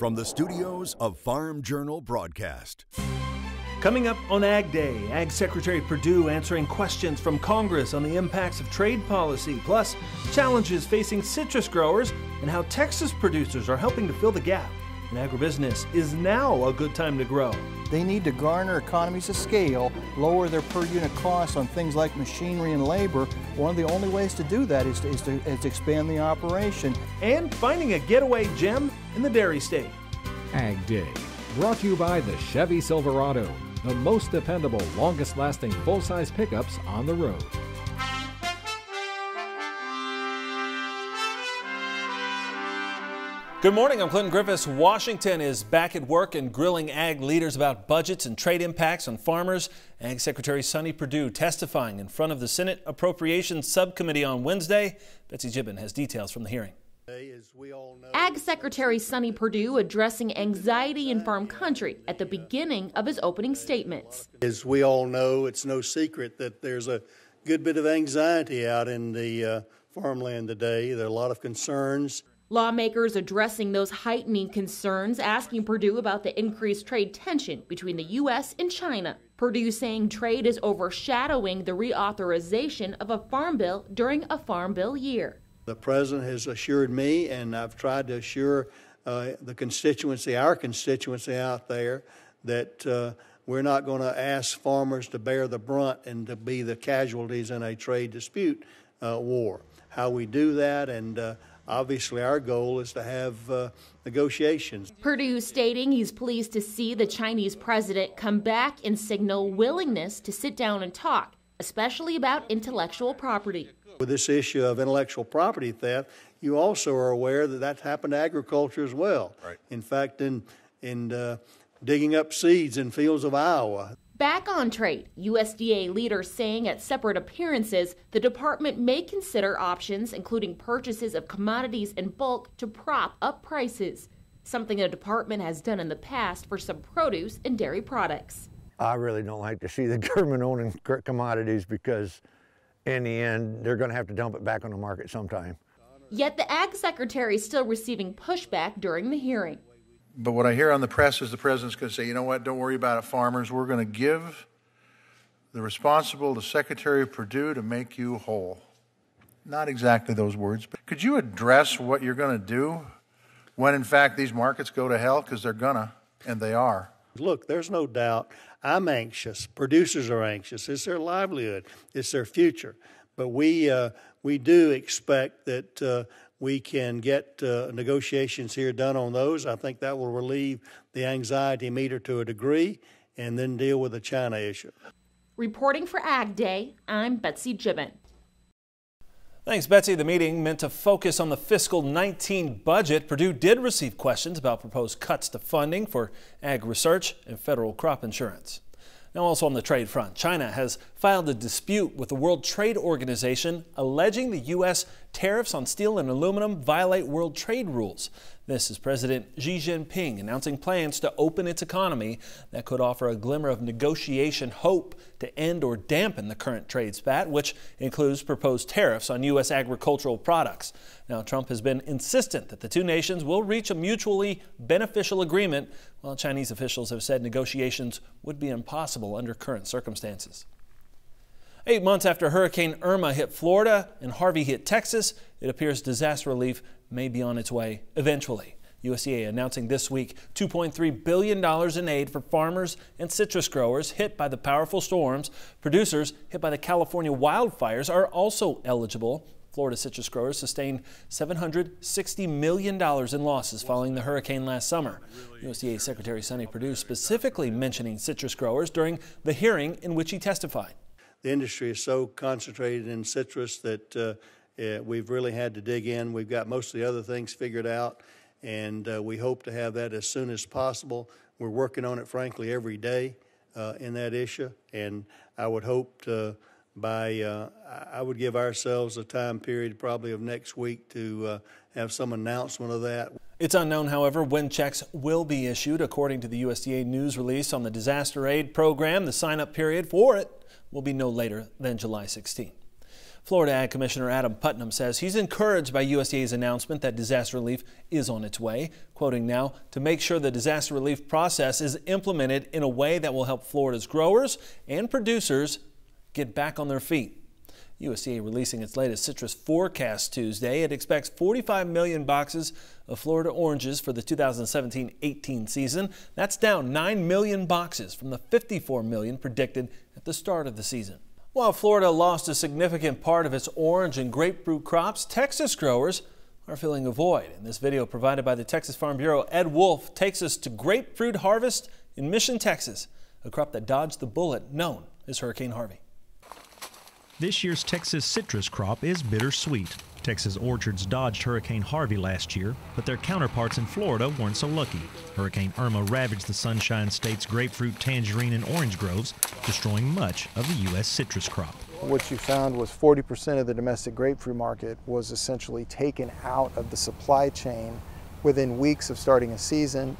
from the studios of Farm Journal Broadcast. Coming up on Ag Day, Ag Secretary Perdue answering questions from Congress on the impacts of trade policy, plus challenges facing citrus growers and how Texas producers are helping to fill the gap. And agribusiness is now a good time to grow. They need to garner economies of scale, lower their per unit costs on things like machinery and labor. One of the only ways to do that is to expand the operation. And finding a getaway gem in the dairy state. Ag Day, brought to you by the Chevy Silverado, the most dependable, longest-lasting full-size pickups on the road. Good morning, I'm Clinton Griffiths. Washington is back at work and grilling ag leaders about budgets and trade impacts on farmers. Ag Secretary Sonny Perdue testifying in front of the Senate Appropriations Subcommittee on Wednesday. Betsy Gibbon has details from the hearing. Ag Secretary Sonny Perdue addressing anxiety in farm country at the beginning of his opening statements. As we all know, it's no secret that there's a good bit of anxiety out in the farmland today. There are a lot of concerns. Lawmakers addressing those heightening concerns, asking Perdue about the increased trade tension between the U.S. and China. Perdue saying trade is overshadowing the reauthorization of a farm bill during a farm bill year. The president has assured me, and I've tried to assure the constituency, our constituency out there, that we're not going to ask farmers to bear the brunt and to be the casualties in a trade dispute war. How we do that, and obviously, our goal is to have negotiations. Perdue stating he's pleased to see the Chinese president come back and signal willingness to sit down and talk, especially about intellectual property. With this issue of intellectual property theft, you also are aware that that's happened to agriculture as well. Right. In fact, in digging up seeds in fields of Iowa. Back on trade, USDA leaders saying at separate appearances the department may consider options including purchases of commodities in bulk to prop up prices, something the department has done in the past for some produce and dairy products. I really don't like to see the government owning commodities because in the end they're going to have to dump it back on the market sometime. Yet the Ag Secretary is still receiving pushback during the hearing. But what I hear on the press is the president's going to say, you know what, don't worry about it, farmers. We're going to give the responsible to Secretary Perdue to make you whole. Not exactly those words, but could you address what you're going to do when, in fact, these markets go to hell? Because they're going to, and they are. Look, there's no doubt I'm anxious. Producers are anxious. It's their livelihood. It's their future. But we do expect that we can get negotiations here done on those. I think that will relieve the anxiety meter to a degree and then deal with the China issue. Reporting for Ag Day, I'm Betsy Gibbon. Thanks, Betsy. The meeting meant to focus on the fiscal 19 budget. Perdue did receive questions about proposed cuts to funding for ag research and federal crop insurance. Now, also on the trade front, China has filed a dispute with the World Trade Organization alleging the U.S. tariffs on steel and aluminum violate world trade rules. This is President Xi Jinping announcing plans to open its economy that could offer a glimmer of negotiation hope to end or dampen the current trade spat, which includes proposed tariffs on U.S. agricultural products. Now, Trump has been insistent that the two nations will reach a mutually beneficial agreement, while Chinese officials have said negotiations would be impossible under current circumstances. 8 months after Hurricane Irma hit Florida and Harvey hit Texas, it appears disaster relief may be on its way eventually. USDA announcing this week $2.3 billion in aid for farmers and citrus growers hit by the powerful storms. Producers hit by the California wildfires are also eligible. Florida citrus growers sustained $760 million in losses following the hurricane last summer. USDA Secretary Sonny Perdue specifically mentioning citrus growers during the hearing in which he testified. The industry is so concentrated in citrus that we've really had to dig in. We've got most of the other things figured out, and we hope to have that as soon as possible. We're working on it, frankly, every day in that issue, and I would hope to I would give ourselves a time period probably of next week to have some announcement of that. It's unknown, however, when checks will be issued. According to the USDA news release on the disaster aid program, the sign-up period for it will be no later than July 16. Florida Ag Commissioner Adam Putnam says he's encouraged by USDA's announcement that disaster relief is on its way, quoting now, to make sure the disaster relief process is implemented in a way that will help Florida's growers and producers get back on their feet. USDA releasing its latest citrus forecast Tuesday. It expects 45 million boxes of Florida oranges for the 2017-18 season. That's down 9 million boxes from the 54 million predicted at the start of the season. While Florida lost a significant part of its orange and grapefruit crops, Texas growers are filling a void. In this video provided by the Texas Farm Bureau, Ed Wolf takes us to grapefruit harvest in Mission, Texas, a crop that dodged the bullet known as Hurricane Harvey. This year's Texas citrus crop is bittersweet. Texas orchards dodged Hurricane Harvey last year, but their counterparts in Florida weren't so lucky. Hurricane Irma ravaged the Sunshine State's grapefruit, tangerine, and orange groves, destroying much of the U.S. citrus crop. What you found was 40% of the domestic grapefruit market was essentially taken out of the supply chain within weeks of starting a season.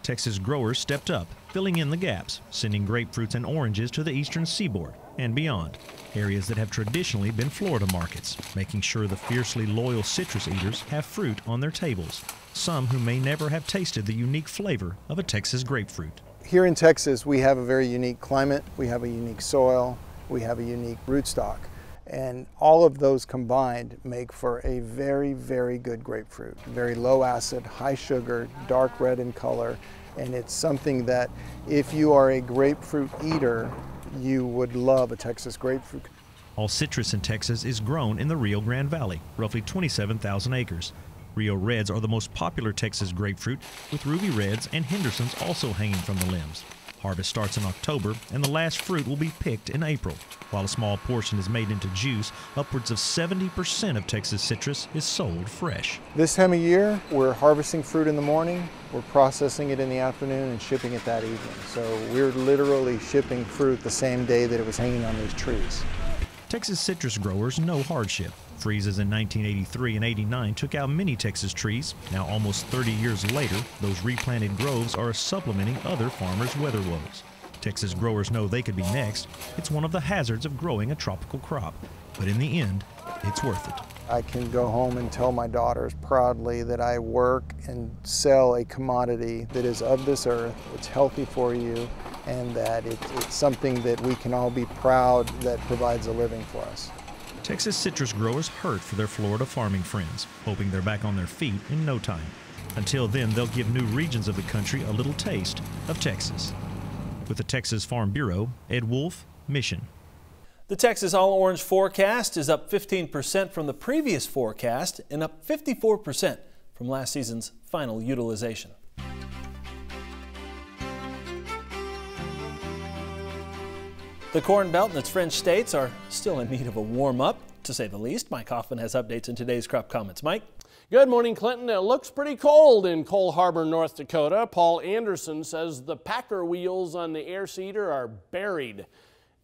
Texas growers stepped up, filling in the gaps, sending grapefruits and oranges to the eastern seaboard and beyond, areas that have traditionally been Florida markets, making sure the fiercely loyal citrus eaters have fruit on their tables, some who may never have tasted the unique flavor of a Texas grapefruit. Here in Texas, we have a very unique climate, we have a unique soil, we have a unique rootstock, and all of those combined make for a very, very good grapefruit. Very low acid, high sugar, dark red in color, and it's something that if you are a grapefruit eater, you would love a Texas grapefruit. All citrus in Texas is grown in the Rio Grande Valley, roughly 27,000 acres. Rio Reds are the most popular Texas grapefruit, with Ruby Reds and Hendersons also hanging from the limbs. Harvest starts in October, and the last fruit will be picked in April. While a small portion is made into juice, upwards of 70% of Texas citrus is sold fresh. This time of year, we're harvesting fruit in the morning, we're processing it in the afternoon and shipping it that evening. So we're literally shipping fruit the same day that it was hanging on these trees. Texas citrus growers know hardship. Freezes in 1983 and 89 took out many Texas trees. Now, almost 30 years later, those replanted groves are supplementing other farmers' weather woes. Texas growers know they could be next. It's one of the hazards of growing a tropical crop. But in the end, it's worth it. I can go home and tell my daughters proudly that I work and sell a commodity that is of this earth, it's healthy for you, and that it's something that we can all be proud that provides a living for us. Texas citrus growers hurt for their Florida farming friends, hoping they're back on their feet in no time. Until then, they'll give new regions of the country a little taste of Texas. With the Texas Farm Bureau, Ed Wolf, Mission. The Texas all-orange forecast is up 15% from the previous forecast and up 54% from last season's final utilization. The Corn Belt and its fringe states are still in need of a warm-up, to say the least. Mike Hoffman has updates in today's Crop Comments. Mike? Good morning, Clinton. It looks pretty cold in Cole Harbor, North Dakota. Paul Anderson says the packer wheels on the air seeder are buried,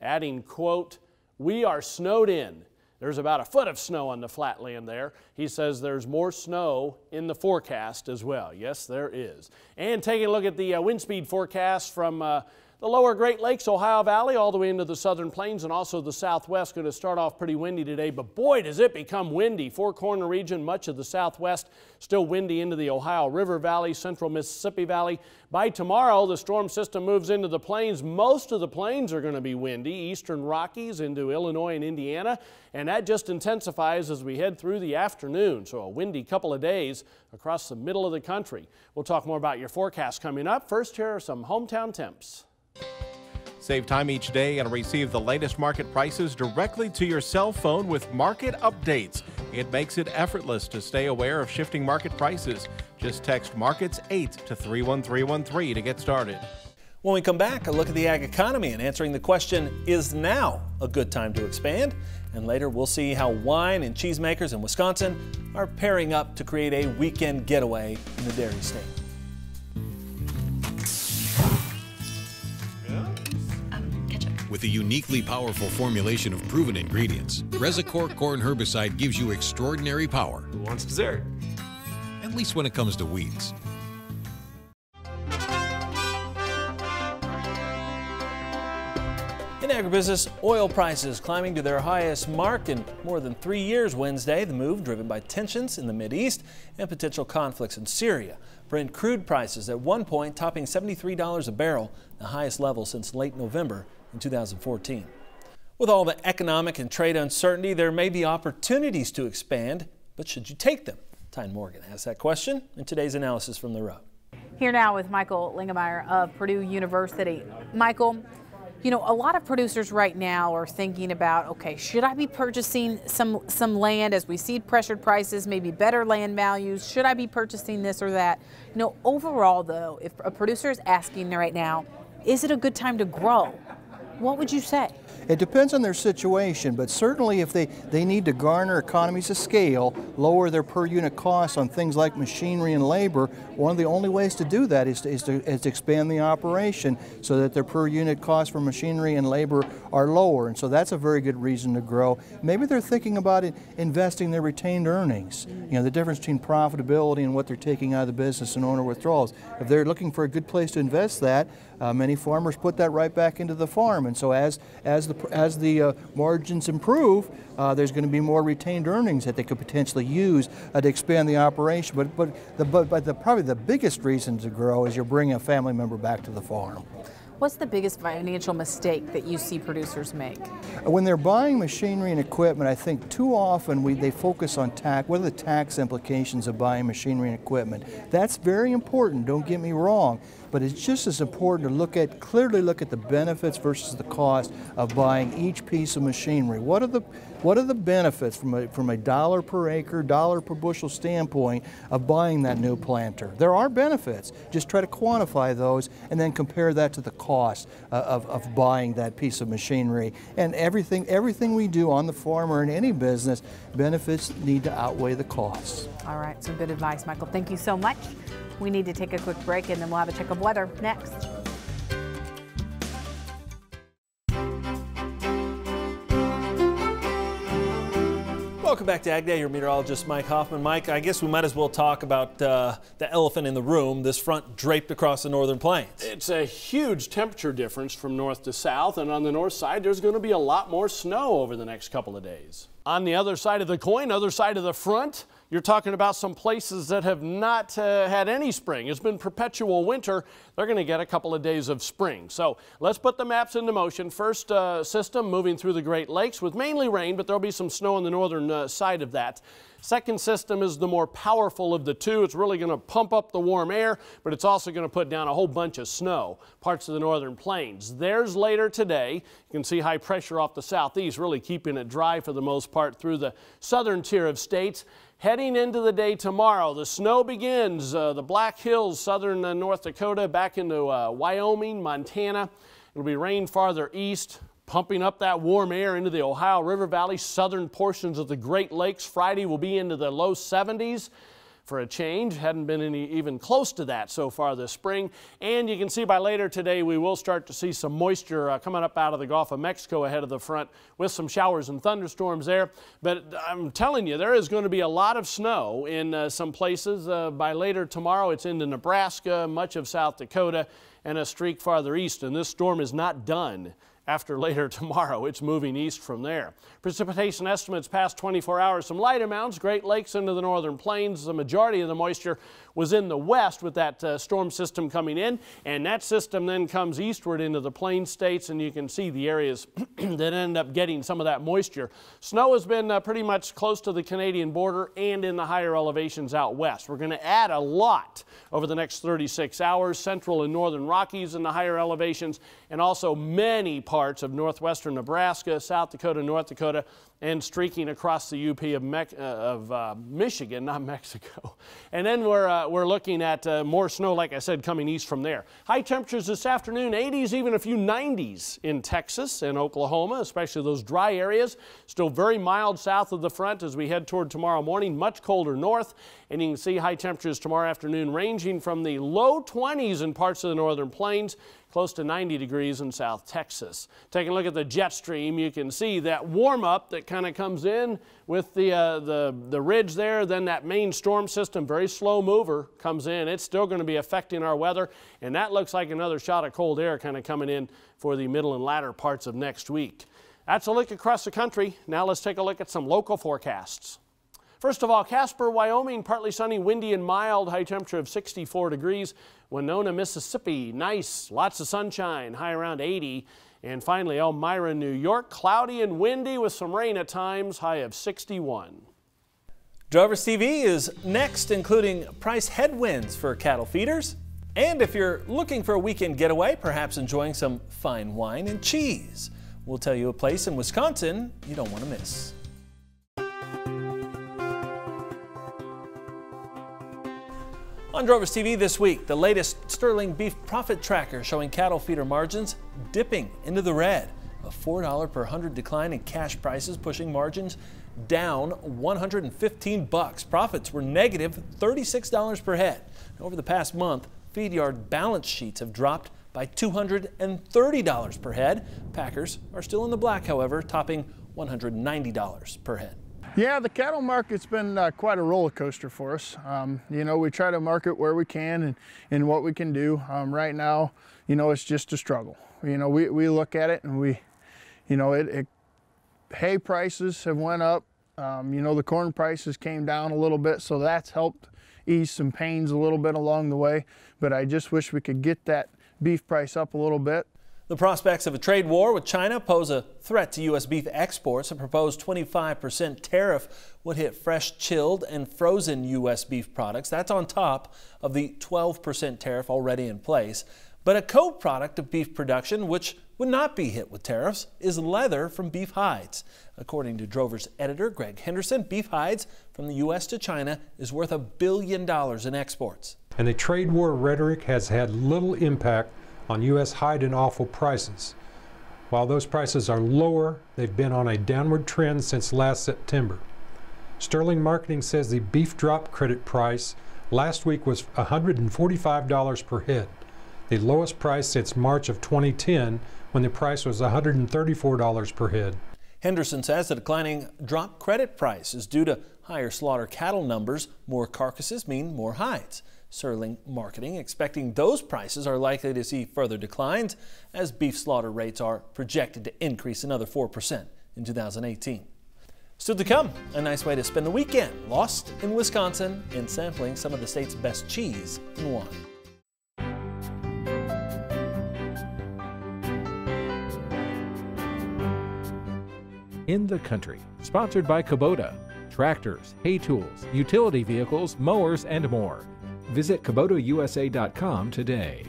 adding, quote, "We are snowed in." There's about a foot of snow on the flatland there. He says there's more snow in the forecast as well. Yes, there is. And taking a look at the wind speed forecast from the lower Great Lakes, Ohio Valley, all the way into the southern plains and also the southwest. Going to start off pretty windy today, but boy, does it become windy. Four Corner region, much of the southwest, still windy into the Ohio River Valley, central Mississippi Valley. By tomorrow, the storm system moves into the plains. Most of the plains are going to be windy, eastern Rockies into Illinois and Indiana, and that just intensifies as we head through the afternoon. So a windy couple of days across the middle of the country. We'll talk more about your forecast coming up. First, here are some hometown temps. Save time each day and receive the latest market prices directly to your cell phone with market updates. It makes it effortless to stay aware of shifting market prices. Just text Markets 8 to 31313 to get started. When we come back, a look at the ag economy and answering the question, is now a good time to expand? And later we'll see how wine and cheesemakers in Wisconsin are pairing up to create a weekend getaway in the dairy state. With a uniquely powerful formulation of proven ingredients, Resicor corn herbicide gives you extraordinary power. Who wants dessert? At least when it comes to weeds. In agribusiness, oil prices climbing to their highest mark in more than 3 years Wednesday. The move driven by tensions in the Mideast and potential conflicts in Syria. Brent crude prices at one point topping $73 a barrel, the highest level since late November in 2014. With all the economic and trade uncertainty, there may be opportunities to expand, but should you take them? Tyne Morgan asked that question in today's analysis from the road. Here now with Michael Lingemeyer of Purdue University. Michael, you know, a lot of producers right now are thinking about, okay, should I be purchasing some land as we see pressured prices, maybe better land values? Should I be purchasing this or that? You know, overall, though, if a producer is asking right now, is it a good time to grow? What would you say? It depends on their situation, but certainly if they need to garner economies of scale, lower their per unit costs on things like machinery and labor, one of the only ways to do that is to expand the operation so that their per unit costs for machinery and labor are lower. And so that's a very good reason to grow. Maybe they're thinking about investing their retained earnings, you know, the difference between profitability and what they're taking out of the business and owner withdrawals. If they're looking for a good place to invest that, many farmers put that right back into the farm. And so as the margins improve, there's going to be more retained earnings that they could potentially use to expand the operation. But probably the biggest reason to grow is you're bringing a family member back to the farm. What's the biggest financial mistake that you see producers make? When they're buying machinery and equipment, I think too often they focus on tax. What are the tax implications of buying machinery and equipment? That's very important, don't get me wrong, but it's just as important to clearly look at the benefits versus the cost of buying each piece of machinery. What are the benefits from a dollar per acre, dollar per bushel standpoint of buying that new planter? There are benefits. Just try to quantify those and then compare that to the cost of buying that piece of machinery. And everything we do on the farm or in any business, benefits need to outweigh the costs. All right, some good advice, Michael. Thank you so much. We need to take a quick break and then we'll have a check of weather next. Welcome back to AgDay. Your meteorologist Mike Hoffman. Mike, I guess we might as well talk about the elephant in the room, this front draped across the northern plains. It's a huge temperature difference from north to south, and on the north side there's going to be a lot more snow over the next couple of days. On the other side of the coin, other side of the front, you're talking about some places that have not had any spring. It's been perpetual winter. They're going to get a couple of days of spring. So let's put the maps into motion. First system moving through the Great Lakes with mainly rain, but there'll be some snow on the northern side of that. Second system is the more powerful of the two. It's really going to pump up the warm air, but it's also going to put down a whole bunch of snow, parts of the northern plains. There's later today. You can see high pressure off the southeast, really keeping it dry for the most part through the southern tier of states. Heading into the day tomorrow, the snow begins. The Black Hills, southern North Dakota, back into Wyoming, Montana. It'll be rain farther east, pumping up that warm air into the Ohio River Valley, southern portions of the Great Lakes. Friday will be into the low 70s. For a change, hadn't been even close to that so far this spring. And you can see by later today we will start to see some moisture coming up out of the Gulf of Mexico ahead of the front with some showers and thunderstorms there. But I'm telling you, there is going to be a lot of snow in some places. By later tomorrow, it's into Nebraska, much of South Dakota, and a streak farther east. And this storm is not done. After later tomorrow, it's moving east from there. Precipitation estimates past 24 hours, some light amounts, Great Lakes into the northern plains. The majority of the moisture was in the west with that storm system coming in, and that system then comes eastward into the plain states, and you can see the areas that end up getting some of that moisture. Snow has been pretty much close to the Canadian border and in the higher elevations out west. We're going to add a lot over the next 36 hours, central and northern Rockies in the higher elevations, and also many parts of northwestern Nebraska, South Dakota, North Dakota, and streaking across the UP of Michigan, not Mexico. And then we're looking at more snow, like I said, coming east from there. High temperatures this afternoon, 80s, even a few 90s in Texas and Oklahoma, especially those dry areas. Still very mild south of the front as we head toward tomorrow morning, much colder north. And you can see high temperatures tomorrow afternoon ranging from the low 20s in parts of the northern plains. close to 90 degrees in South Texas. Taking a look at the jet stream, you can see that warm up that kind of comes in with the ridge there, then that main storm system, very slow mover, comes in. It's still going to be affecting our weather, and that looks like another shot of cold air kind of coming in for the middle and latter parts of next week. That's a look across the country. Now let's take a look at some local forecasts. First of all, Casper, Wyoming, partly sunny, windy and mild, high temperature of 64 degrees. Winona, Mississippi, nice, lots of sunshine, high around 80. And finally, Elmira, New York, cloudy and windy with some rain at times, high of 61. Drovers TV is next, including price headwinds for cattle feeders. And if you're looking for a weekend getaway, perhaps enjoying some fine wine and cheese, we'll tell you a place in Wisconsin you don't want to miss. On Drovers TV this week, the latest Sterling beef profit tracker showing cattle feeder margins dipping into the red. A $4 per 100 decline in cash prices, pushing margins down $115. Profits were negative $36 per head. Over the past month, feed yard balance sheets have dropped by $230 per head. Packers are still in the black, however, topping $190 per head. Yeah, the cattle market's been quite a roller coaster for us. You know, we try to market where we can and what we can do. Right now, you know, it's just a struggle. You know, we look at it and you know, hay prices have went up. You know, the corn prices came down a little bit, so that's helped ease some pains a little bit along the way. But I just wish we could get that beef price up a little bit. The prospects of a trade war with China pose a threat to U.S. beef exports. A proposed 25% tariff would hit fresh, chilled, and frozen U.S. beef products. That's on top of the 12% tariff already in place. But a co-product of beef production, which would not be hit with tariffs, is leather from beef hides. According to Drovers editor Greg Henderson, beef hides from the U.S. to China is worth $1 billion in exports. And the trade war rhetoric has had little impact on U.S. hide and offal prices. While those prices are lower, they've been on a downward trend since last September. Sterling Marketing says the beef drop credit price last week was $145 per head, the lowest price since March of 2010, when the price was $134 per head. Henderson says the declining drop credit price is due to higher slaughter cattle numbers. More carcasses mean more hides. Sterling Marketing expecting those prices are likely to see further declines as beef slaughter rates are projected to increase another 4% in 2018. Still to come, a nice way to spend the weekend, lost in Wisconsin and sampling some of the state's best cheese and wine. In the Country, sponsored by Kubota. Tractors, hay tools, utility vehicles, mowers, and more. Visit KubotaUSA.com today.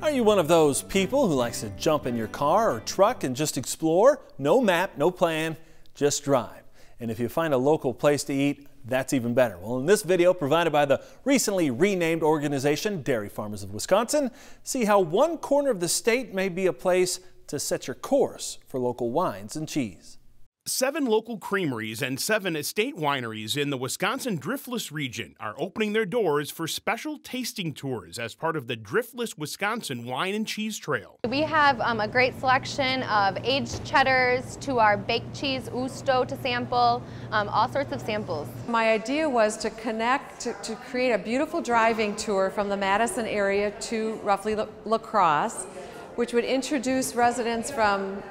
Are you one of those people who likes to jump in your car or truck and just explore? No map, no plan, just drive. And if you find a local place to eat, that's even better. Well, in this video provided by the recently renamed organization Dairy Farmers of Wisconsin, see how one corner of the state may be a place to set your course for local wines and cheese. 7 local creameries and 7 estate wineries in the Wisconsin Driftless region are opening their doors for special tasting tours as part of the Driftless Wisconsin Wine and Cheese Trail. We have a great selection of aged cheddars to our baked cheese, Usto to sample, all sorts of samples. My idea was to connect, to create a beautiful driving tour from the Madison area to roughly La Crosse, which would introduce residents from,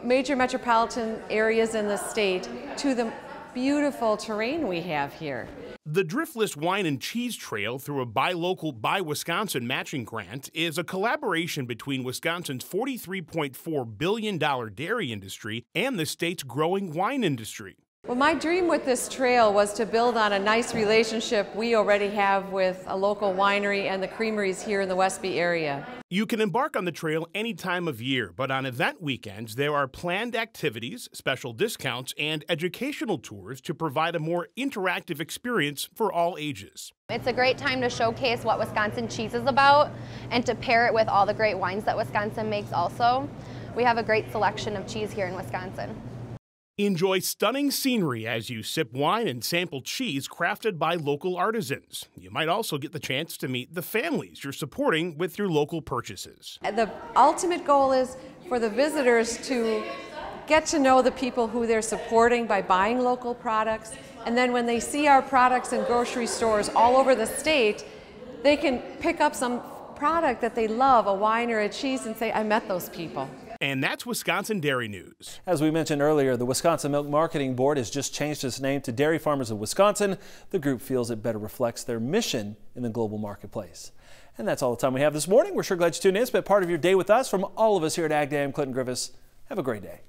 major metropolitan areas in the state to the beautiful terrain we have here. The Driftless Wine and Cheese Trail, through a Buy Local, Buy Wisconsin matching grant, is a collaboration between Wisconsin's $43.4 billion dairy industry and the state's growing wine industry. Well, my dream with this trail was to build on a nice relationship we already have with a local winery and the creameries here in the Westby area. You can embark on the trail any time of year, but on event weekends, there are planned activities, special discounts, and educational tours to provide a more interactive experience for all ages. It's a great time to showcase what Wisconsin cheese is about and to pair it with all the great wines that Wisconsin makes also. We have a great selection of cheese here in Wisconsin. Enjoy stunning scenery as you sip wine and sample cheese crafted by local artisans. You might also get the chance to meet the families you're supporting with your local purchases. The ultimate goal is for the visitors to get to know the people who they're supporting by buying local products, and then when they see our products in grocery stores all over the state, they can pick up some product that they love, a wine or a cheese, and say, I met those people. And that's Wisconsin Dairy News. As we mentioned earlier, the Wisconsin Milk Marketing Board has just changed its name to Dairy Farmers of Wisconsin. The group feels it better reflects their mission in the global marketplace. And that's all the time we have this morning. We're sure glad you tuned in. Spent part of your day with us. From all of us here at AgDay, I'm Clinton Griffiths. Have a great day.